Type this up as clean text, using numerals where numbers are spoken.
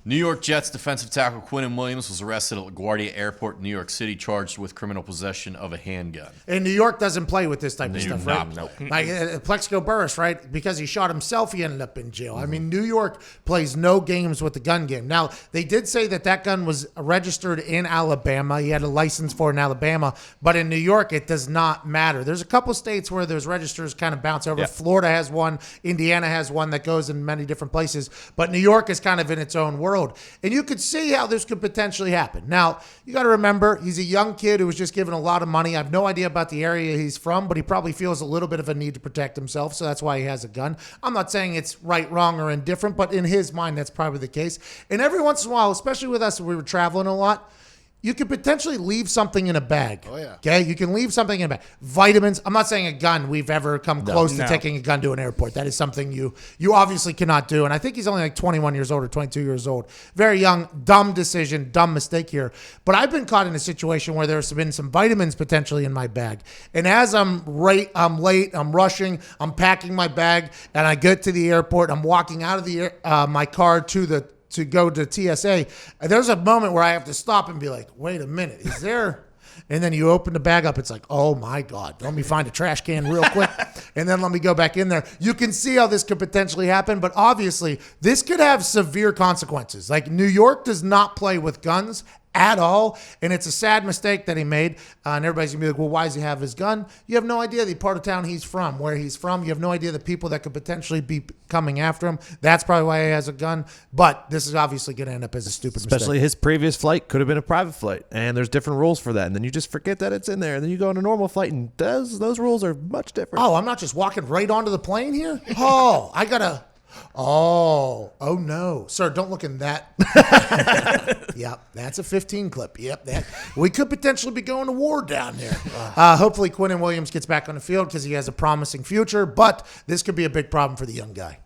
New York Jets defensive tackle Quinnen Williams was arrested at LaGuardia Airport in New York City, charged with criminal possession of a handgun. And New York doesn't play with this type of stuff, right? No. Like Plexico Burris, right? Because he shot himself, he ended up in jail. I mean, New York plays no games with the gun game. Now, they did say that gun was registered in Alabama. He had a license for it in Alabama. But in New York, it does not matter. There's a couple states where those registers kind of bounce over. Yeah. Florida has one. Indiana has one that goes in many different places. But New York is kind of in its own world. And you could see how this could potentially happen. Now, you got to remember, he's a young kid who was just given a lot of money. I have no idea about the area he's from, but he probably feels a little bit of a need to protect himself, so that's why he has a gun. I'm not saying it's right, wrong, or indifferent, but in his mind, that's probably the case. And every once in a while, especially with us, we were traveling a lot, you could potentially leave something in a bag. Oh, yeah. Okay? You can leave something in a bag. Vitamins. I'm not saying a gun. We've ever come close to taking a gun to an airport. That is something you obviously cannot do. And I think he's only like 21 years old or 22 years old. Very young. Dumb decision. Dumb mistake here. But I've been caught in a situation where there's been some vitamins potentially in my bag. And as I'm late, I'm rushing, I'm packing my bag, and I get to the airport. I'm walking out of the my car to go to TSA, there's a moment where I have to stop and be like, wait a minute, is there? And then you open the bag up, it's like, oh my God, let me find a trash can real quick. And then let me go back in there. You can see how this could potentially happen, but obviously this could have severe consequences. Like New York does not play with guns at all, and it's a sad mistake that he made. And everybody's gonna be like, well, why does he have his gun? You have no idea the part of town he's from, where he's from. You have no idea the people that could potentially be coming after him. That's probably why he has a gun. But this is obviously going to end up as a stupid Especially mistake. his previous flight could have been a private flight, and there's different rules for that. And then you just forget that it's in there, and then you go on a normal flight, and those rules are much different. Oh, I'm not just walking right onto the plane here? Oh, I got to... Oh no, sir! Don't look in that. Yep, that's a 15 clip. Yep, we could potentially be going to war down there. Hopefully, Quinnen Williams gets back on the field because he has a promising future, but this could be a big problem for the young guy.